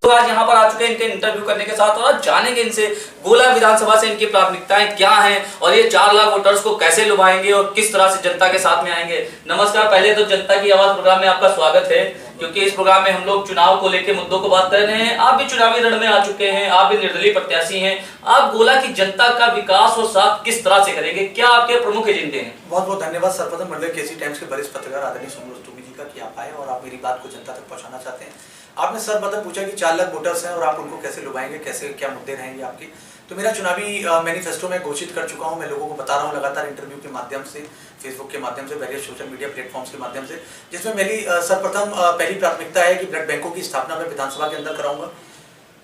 तो आज यहाँ पर आ चुके हैं इनके इंटरव्यू करने के साथ और आज जानेंगे इनसे गोला विधानसभा से इनकी प्राथमिकताएं क्या हैं और ये 4 लाख वोटर्स को कैसे लुभाएंगे और किस तरह से जनता के साथ में आएंगे। नमस्कार, पहले तो जनता की आवाज प्रोग्राम में आपका स्वागत है, क्योंकि इस प्रोग्राम में हम लोग चुनाव को लेकर मुद्दों को बात कर रहे हैं। आप भी चुनावी रण में आ चुके हैं, आप भी निर्दलीय प्रत्याशी हैं। आप गोला की जनता का विकास और साथ किस तरह से करेंगे, क्या आपके प्रमुख एजेंडे हैं? बहुत बहुत धन्यवाद सर्वप्रथम मंडल केसी टाइम्स के वरिष्ठ पत्रकार आदरणीय सोनू रस्तोगी जी का कि आप आए और आप मेरी बात को जनता तक पहुंचाना चाहते हैं। आपने सर्वप्रथम पूछा कि 4 लाख वोटर्स हैं और आप उनको कैसे लुभाएंगे, कैसे क्या मुद्दे रहेंगे आपके। तो मेरा चुनावी मैनिफेस्टो में घोषित कर चुका हूं, मैं लोगों को बता रहा हूं लगातार इंटरव्यू के माध्यम से, फेसबुक के माध्यम से, वेरियस सोशल मीडिया प्लेटफॉर्म्स के माध्यम से, जिसमें मेरी सर्वप्रथम पहली प्राथमिकता है कि ब्लड बैंकों की स्थापना मैं विधानसभा के अंदर कराऊंगा।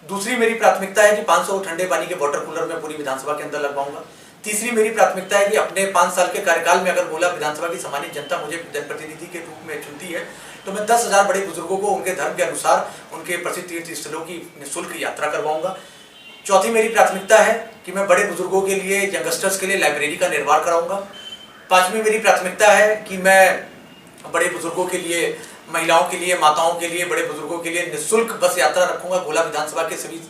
दूसरी मेरी प्राथमिकता है कि 500 ठंडे पानी के वाटर कूलर में पूरी विधानसभा के अंदर लगवाऊंगा। तीसरी मेरी प्राथमिकता है कि अपने 5 साल के कार्यकाल में अगर गोला विधानसभा की सम्मानित जनता मुझे जनप्रतिनिधि के रूप में चुनती है तो मैं 10,000 बड़े बुजुर्गों को उनके धर्म के अनुसार उनके प्रसिद्ध तीर्थ स्थलों की निःशुल्क यात्रा करवाऊंगा। चौथी मेरी प्राथमिकता है कि मैं बड़े बुजुर्गों के लिए, यंगस्टर्स के लिए लाइब्रेरी का निर्माण कराऊंगा। पांचवी मेरी प्राथमिकता है कि मैं बड़े बुजुर्गों के लिए, महिलाओं के लिए, माताओं के लिए, बड़े बुजुर्गों के लिए निःशुल्क बस यात्रा रखूंगा। गोला विधानसभा के सभी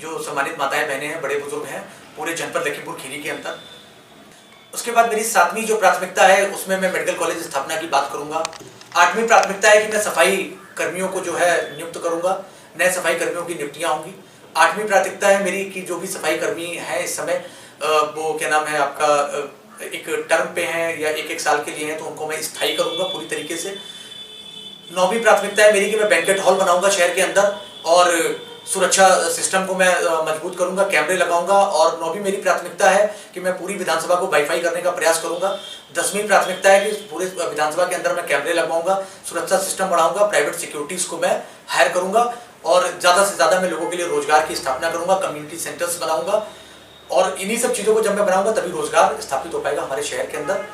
जो सम्मानित माताएं बहनें हैं, बड़े बुजुर्ग हैं, पूरे जनपद लखीमपुर खीरी के अंदर। उसके बाद मेरी 7वीं जो प्राथमिकता है उसमें मैं मेडिकल कॉलेज स्थापना की बात करूंगा। 8वीं प्राथमिकता है कि मैं सफाई कर्मियों को जो है नियुक्त करूंगा, नए सफाई कर्मियों की नियुक्तियां होंगी। 8वीं प्राथमिकता है मेरी कि जो भी सफाई कर्मी है इस समय वो क्या नाम है आपका एक टर्म पे हैं या एक साल के लिए हैं, तो उनको मैं स्थायी करूंगा पूरी तरीके से। 9वीं प्राथमिकता है मेरी कि मैं बैंकेट हॉल बनाऊंगा शहर के अंदर और सुरक्षा सिस्टम को मैं मजबूत करूंगा, कैमरे लगाऊंगा। और 9वीं मेरी प्राथमिकता है कि मैं पूरी विधानसभा को वाईफाई करने का प्रयास करूंगा। 10वीं प्राथमिकता है कि पूरे विधानसभा के अंदर मैं कैमरे लगवाऊंगा, सुरक्षा सिस्टम बढ़ाऊंगा, प्राइवेट सिक्योरिटीज को मैं हायर करूंगा और ज्यादा से ज्यादा मैं लोगों के लिए रोजगार की स्थापना करूंगा, कम्युनिटी सेंटर्स बनाऊंगा। और इन्हीं सब चीजों को जब मैं बनाऊंगा तभी रोजगार स्थापित हो पाएगा हमारे शहर के अंदर।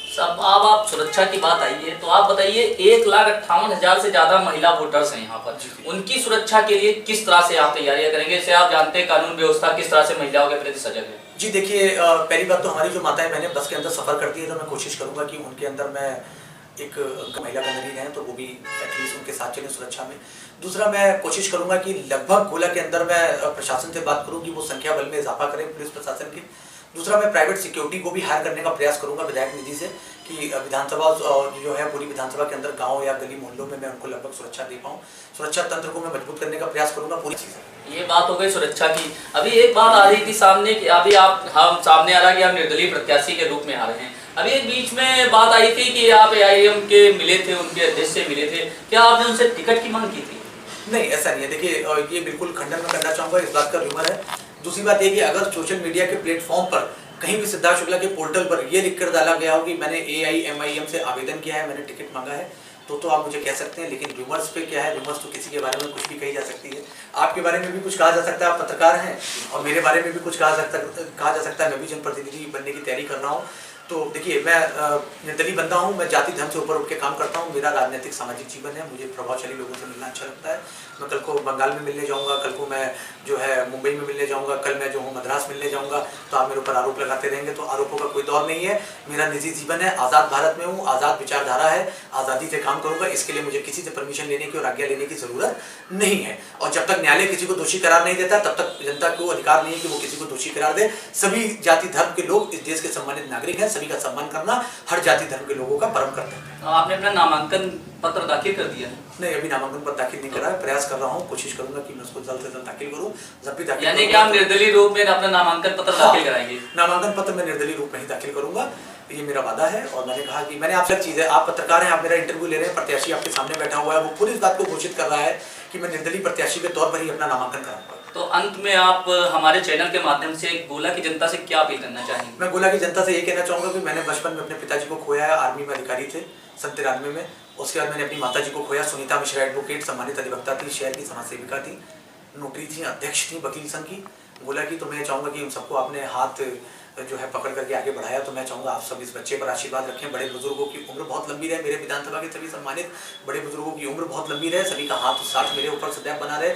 सब अब आप सुरक्षा की बात आई है तो आप बताइए, 1,58,000 से ज्यादा महिला वोटर्स हैं यहाँ पर, उनकी सुरक्षा के लिए किस तरह से आप तैयारियां करेंगे? जैसे आप जानते हैं कानून व्यवस्था किस तरह से महिलाओं के प्रति सजग है। जी देखिए, पहली बात तो हमारी जो माताएं बहनें बस के अंदर सफर करती है तो मैं कोशिश करूंगा कि उनके अंदर मैं एक महिला गणरी है तो वो भी एटलीस्ट उनके साथ चले सुरक्षा में। दूसरा, मैं कोशिश करूंगा कि लगभग गोला के अंदर मैं प्रशासन से बात करूं कि वो संख्या बल में इजाफा करें पुलिस प्रशासन की। दूसरा, मैं प्राइवेट सिक्योरिटी को भी हायर करने का प्रयास करूंगा विधायक निधि से कि विधानसभा जो है पूरी विधानसभा के अंदर गांव या गली मोहल्लों में मैं उनको लगभग सुरक्षा दे पाऊँ। सुरक्षा तंत्र को मैं मजबूत करने का प्रयास करूंगा पूरी चीज़ें। ये बात हो गई सुरक्षा की। अभी एक बात आ रही थी सामने कि अभी हम सामने आ रहा कि आप निर्दलीय प्रत्याशी के रूप में आ रहे हैं। अभी एक बीच में बात आई थी कि आप AIM के मिले थे, उनके अध्यक्ष से मिले थे, क्या आपने उनसे टिकट की मांग की थी? नहीं, ऐसा नहीं है। देखिए, ये बिल्कुल खंडन में करना चाहूँगा, इस बात का र्यूमर है। दूसरी बात ये कि अगर सोशल मीडिया के प्लेटफॉर्म पर कहीं भी सिद्धार्थ शुक्ला के पोर्टल पर ये लिख कर डाला गया हो कि मैंने AIMIM से आवेदन किया है, मैंने टिकट मांगा है, तो आप मुझे कह सकते हैं। लेकिन रूमर्स पे क्या है, रूमर्स तो किसी के बारे में कुछ भी कही जा सकती है। आपके बारे में भी कुछ कहा जा सकता है, आप पत्रकार हैं, और मेरे बारे में भी कुछ कहा जा सकता है। मैं भी जनप्रतिनिधि बनने की तैयारी कर रहा हूँ। तो देखिए, मैं निर्दलीय बंदा हूँ, मैं जाति धर्म से ऊपर उठ के काम करता हूँ। मेरा राजनीतिक सामाजिक जीवन है, मुझे प्रभावशाली लोगों से मिलना अच्छा लगता है। मैं कल को बंगाल में मिलने जाऊँगा, कल को मैं जो है मुंबई में मिलने जाऊँगा, कल मैं जो हूँ मद्रास मिलने जाऊँगा, तो आप मेरे ऊपर आरोप लगाते रहेंगे तो आरोपों का कोई दौर नहीं है। मेरा निजी जीवन है, आज़ाद भारत में हूँ, आज़ाद विचारधारा है, आज़ादी से काम करूँगा। इसके लिए मुझे किसी से परमिशन लेने की और आज्ञा लेने की ज़रूरत नहीं है। और जब तक न्यायालय किसी को दोषी करार नहीं देता तब तक जनता को अधिकार नहीं है कि वो किसी को दोषी करार दे। सभी जाति धर्म के लोग इस देश के सम्मानित नागरिक हैं, सभी का सम्मान करना हर जाति धर्म के लोगों का परम कर्तव्य है। आपने अपना नामांकन पत्र दाखिल कर दिया है? नहीं, अभी नामांकन पत्र दाखिल नहीं करा है, प्रयास कर रहा हूँ, कोशिश करूंगा कि मैं उसको जल्द से जल्द दाखिल करूँ। जब भी दाखिल, यानी कि आप निर्दलीय रूप में अपना नामांकन पत्र दाखिल कराएंगे? नामांकन पत्र मैं निर्दलीय रूप में ही दाखिल करूंगा, ये मेरा वादा है। और मैंने कहा कि मैंने आपसे चीज़ है, आप पत्रकार हैं, आप मेरा इंटरव्यू ले रहे हैं, प्रत्याशी आपके सामने बैठा हुआ है, वो पूरी इस बात को घोषित कर रहा है कि मैं निर्दलीय प्रत्याशी के तौर पर ही अपना नामांकन कराऊंगा। तो अंत में आप हमारे चैनल के माध्यम से गोला की जनता से क्या अपील करना चाहेंगे? मैं गोला की जनता से ये कहना चाहूँगा कि मैंने बचपन में अपने पिताजी को खोया है, आर्मी में अधिकारी थे सन 93 में। उसके बाद मैंने अपनी माता जी को खोया, सुनीता मिश्रा एडवोकेट, सम्मानित अधिवक्ता थी, शहर की समाज सेविका थी, नोटरी थी, अध्यक्ष थी वकील संघ की गोला की। तो मैं चाहूँगा कि उन सबको आपने हाथ जो है पकड़ करके आगे बढ़ाया। तो मैं चाहूँगा आप सब इस बच्चे पर आशीर्वाद रखें। बड़े बुजुर्गों की उम्र बहुत लंबी रहे, मेरे विधानसभा के सभी सम्मानित बड़े बुजुर्गों की उम्र बहुत लंबी रहे, सभी का हाथ साथ मेरे ऊपर सदैव बना रहे।